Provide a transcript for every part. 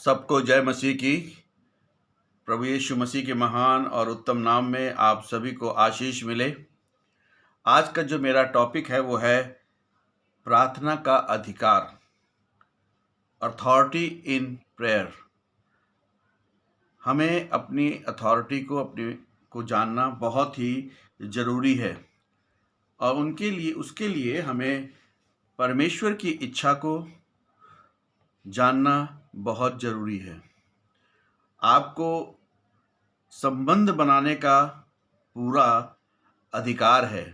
सबको जय मसीह की। प्रभु यीशु मसीह के महान और उत्तम नाम में आप सभी को आशीष मिले। आज का जो मेरा टॉपिक है वो है प्रार्थना का अधिकार, अथॉरिटी इन प्रेयर। हमें अपनी अथॉरिटी को जानना बहुत ही ज़रूरी है और उसके लिए हमें परमेश्वर की इच्छा को जानना बहुत ज़रूरी है। आपको संबंध बनाने का पूरा अधिकार है।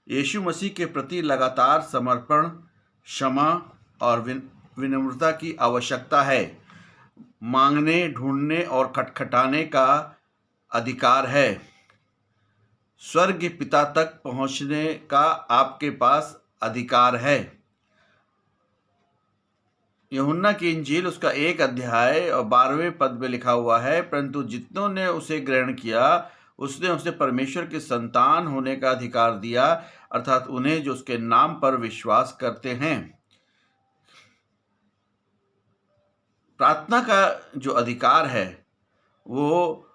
यीशु मसीह के प्रति लगातार समर्पण, क्षमा और विनम्रता की आवश्यकता है। मांगने, ढूंढने और खटखटाने का अधिकार है। स्वर्ग पिता तक पहुंचने का आपके पास अधिकार है। यूहन्ना की इंजील उसका 1 अध्याय और 12वें पद में लिखा हुआ है, परंतु जितनों ने उसे ग्रहण किया उसने उसे परमेश्वर के संतान होने का अधिकार दिया, अर्थात उन्हें जो उसके नाम पर विश्वास करते हैं। प्रार्थना का जो अधिकार है वो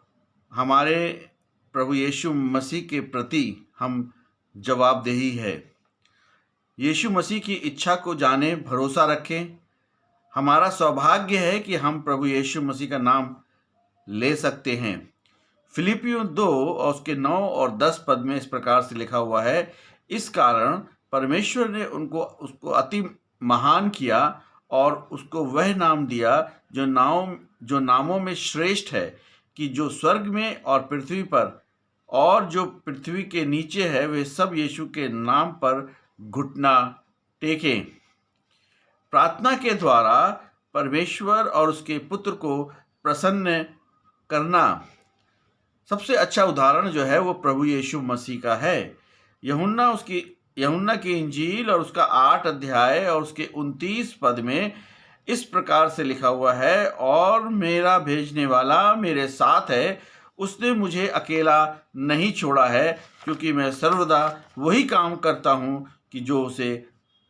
हमारे प्रभु यीशु मसीह के प्रति हम जवाबदेही है। यीशु मसीह की इच्छा को जाने, भरोसा रखें। हमारा सौभाग्य है कि हम प्रभु यीशु मसीह का नाम ले सकते हैं। फिलिपियों 2 और उसके 9 और 10 पद में इस प्रकार से लिखा हुआ है, इस कारण परमेश्वर ने उसको अति महान किया और उसको वह नाम दिया जो नामों में श्रेष्ठ है, कि जो स्वर्ग में और पृथ्वी पर और जो पृथ्वी के नीचे है वे सब यीशु के नाम पर घुटना टेकें। प्रार्थना के द्वारा परमेश्वर और उसके पुत्र को प्रसन्न करना सबसे अच्छा उदाहरण जो है वो प्रभु यीशु मसीह का है। यूहन्ना की इंजील और उसका 8 अध्याय और उसके 29 पद में इस प्रकार से लिखा हुआ है, और मेरा भेजने वाला मेरे साथ है, उसने मुझे अकेला नहीं छोड़ा है, क्योंकि मैं सर्वदा वही काम करता हूँ कि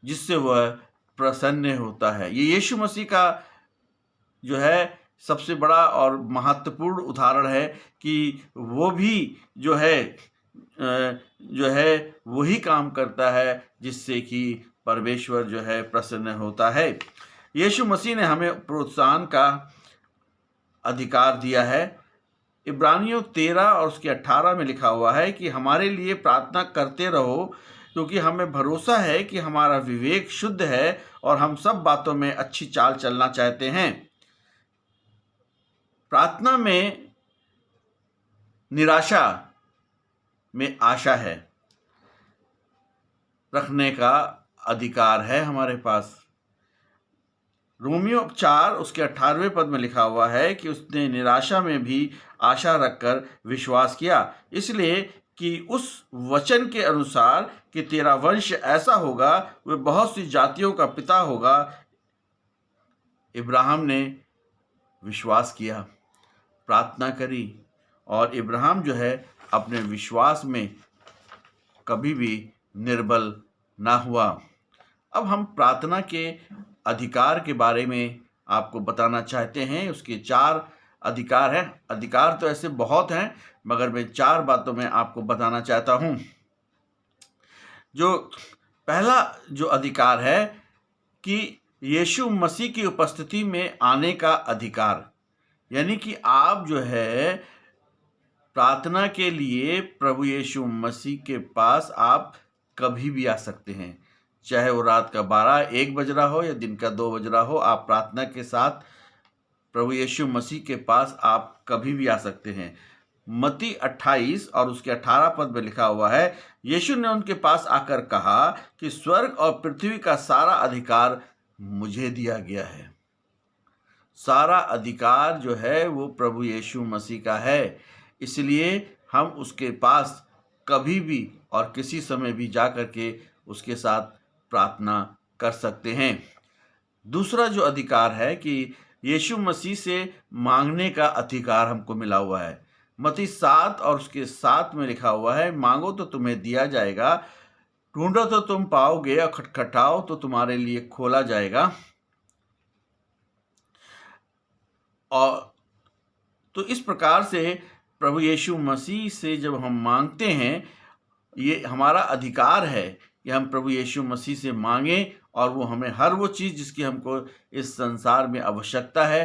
जिससे वह प्रसन्न होता है। ये यीशु मसीह का जो है सबसे बड़ा और महत्वपूर्ण उदाहरण है कि वो भी जो है वही काम करता है जिससे कि परमेश्वर जो है प्रसन्न होता है। यीशु मसीह ने हमें प्रोत्साहन का अधिकार दिया है। इब्रानियों 13 और उसके 18 में लिखा हुआ है कि हमारे लिए प्रार्थना करते रहो, क्योंकि हमें भरोसा है कि हमारा विवेक शुद्ध है और हम सब बातों में अच्छी चाल चलना चाहते हैं। प्रार्थना में निराशा में आशा है रखने का अधिकार है हमारे पास। रोमियो 4 उसके 18वें पद में लिखा हुआ है कि उसने निराशा में भी आशा रखकर विश्वास किया, इसलिए कि उस वचन के अनुसार कि तेरा वंश ऐसा होगा, वह बहुत सी जातियों का पिता होगा। इब्राहिम ने विश्वास किया, प्रार्थना करी, और इब्राहिम जो है अपने विश्वास में कभी भी निर्बल ना हुआ। अब हम प्रार्थना के अधिकार के बारे में आपको बताना चाहते हैं। उसके 4 अधिकार हैं। अधिकार तो ऐसे बहुत हैं, मगर मैं 4 बातों में आपको बताना चाहता हूं। जो पहला जो अधिकार है कि यीशु मसीह की उपस्थिति में आने का अधिकार, यानी कि आप जो है प्रार्थना के लिए प्रभु यीशु मसीह के पास आप कभी भी आ सकते हैं, चाहे वो रात का 12-1 बज रहा हो या दिन का 2 बज रहा हो। आप प्रार्थना के साथ प्रभु यीशु मसीह के पास आप कभी भी आ सकते हैं। मत्ती 28 और उसके 18 पद में लिखा हुआ है, यीशु ने उनके पास आकर कहा कि स्वर्ग और पृथ्वी का सारा अधिकार मुझे दिया गया है। सारा अधिकार जो है वो प्रभु यीशु मसीह का है, इसलिए हम उसके पास कभी भी और किसी समय भी जा कर के उसके साथ प्रार्थना कर सकते हैं। दूसरा जो अधिकार है कि यीशु मसीह से मांगने का अधिकार हमको मिला हुआ है। मत्ती 7 और उसके 7 में लिखा हुआ है, मांगो तो तुम्हें दिया जाएगा, ढूंढो तो तुम पाओगे, और खटखटाओ तो तुम्हारे लिए खोला जाएगा। और तो इस प्रकार से प्रभु यीशु मसीह से जब हम मांगते हैं, ये हमारा अधिकार है कि हम प्रभु यीशु मसीह से मांगें और वो हमें हर वो चीज़ जिसकी हमको इस संसार में आवश्यकता है,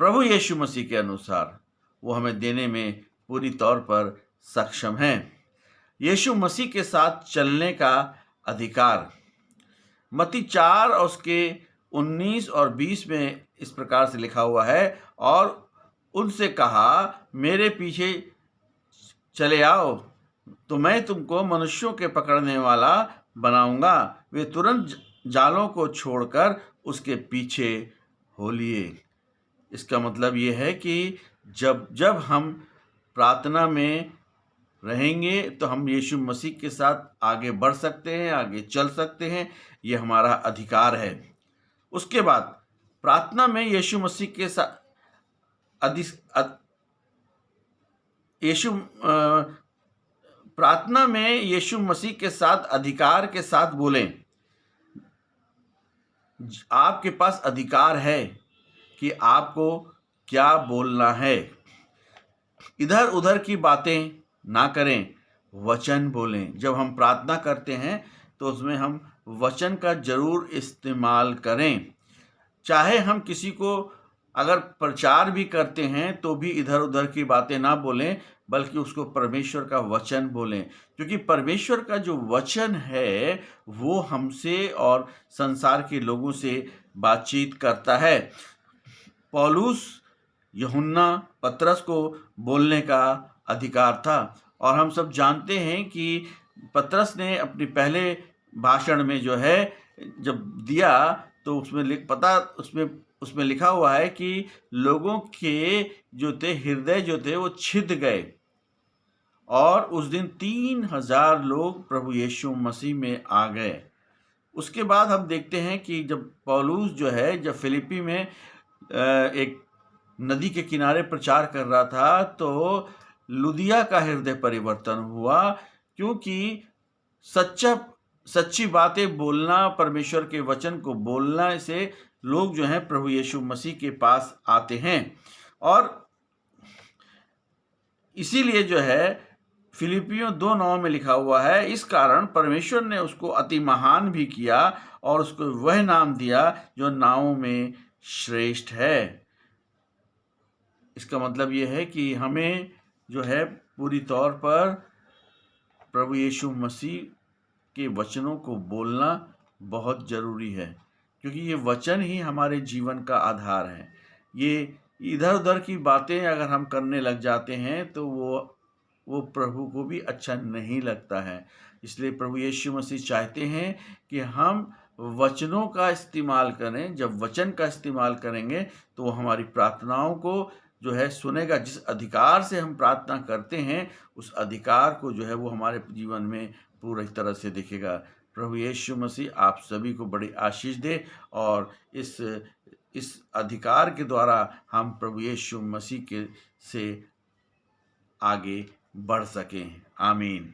प्रभु यीशु मसीह के अनुसार वो हमें देने में पूरी तौर पर सक्षम हैं। यीशु मसीह के साथ चलने का अधिकार मत्ती 4 और उसके 19 और 20 में इस प्रकार से लिखा हुआ है, और उनसे कहा, मेरे पीछे चले आओ तो मैं तुमको मनुष्यों के पकड़ने वाला बनाऊंगा। वे तुरंत जालों को छोड़कर उसके पीछे हो लिए। इसका मतलब ये है कि जब जब हम प्रार्थना में रहेंगे तो हम यीशु मसीह के साथ आगे बढ़ सकते हैं, आगे चल सकते हैं। ये हमारा अधिकार है। उसके बाद प्रार्थना में यीशु मसीह के साथ प्रार्थना में यीशु मसीह के साथ अधिकार के साथ बोलें। आपके पास अधिकार है कि आपको क्या बोलना है। इधर उधर की बातें ना करें, वचन बोलें। जब हम प्रार्थना करते हैं तो उसमें हम वचन का जरूर इस्तेमाल करें। चाहे हम किसी को अगर प्रचार भी करते हैं तो भी इधर उधर की बातें ना बोलें, बल्कि उसको परमेश्वर का वचन बोलें, क्योंकि परमेश्वर का जो वचन है वो हमसे और संसार के लोगों से बातचीत करता है। पौलुस, यूहन्ना, पतरस को बोलने का अधिकार था, और हम सब जानते हैं कि पतरस ने अपने पहले भाषण में जो है जब दिया तो उसमें लिखा हुआ है कि लोगों के जो थे हृदय जो थे वो छिद गए, और उस दिन 3000 लोग प्रभु यीशु मसीह में आ गए। उसके बाद हम देखते हैं कि जब पौलुस जो है जब फिलिप्पी में एक नदी के किनारे प्रचार कर रहा था तो लुदिया का हृदय परिवर्तन हुआ, क्योंकि सच्ची बातें बोलना, परमेश्वर के वचन को बोलना से लोग जो हैं प्रभु यीशु मसीह के पास आते हैं। और इसीलिए जो है फिलिपियों 2:9 में लिखा हुआ है, इस कारण परमेश्वर ने उसको अति महान भी किया और उसको वह नाम दिया जो नामों में श्रेष्ठ है। इसका मतलब यह है कि हमें जो है पूरी तौर पर प्रभु यीशु मसीह के वचनों को बोलना बहुत ज़रूरी है, क्योंकि ये वचन ही हमारे जीवन का आधार है। ये इधर उधर की बातें अगर हम करने लग जाते हैं तो वो प्रभु को भी अच्छा नहीं लगता है। इसलिए प्रभु यीशु मसीह चाहते हैं कि हम वचनों का इस्तेमाल करें। जब वचन का इस्तेमाल करेंगे तो वो हमारी प्रार्थनाओं को जो है सुनेगा। जिस अधिकार से हम प्रार्थना करते हैं उस अधिकार को जो है वो हमारे जीवन में पूरी तरह से दिखेगा। प्रभु यीशु मसीह आप सभी को बड़ी आशीष दे और इस अधिकार के द्वारा हम प्रभु यीशु मसीह के से आगे बढ़ सकें। आमीन।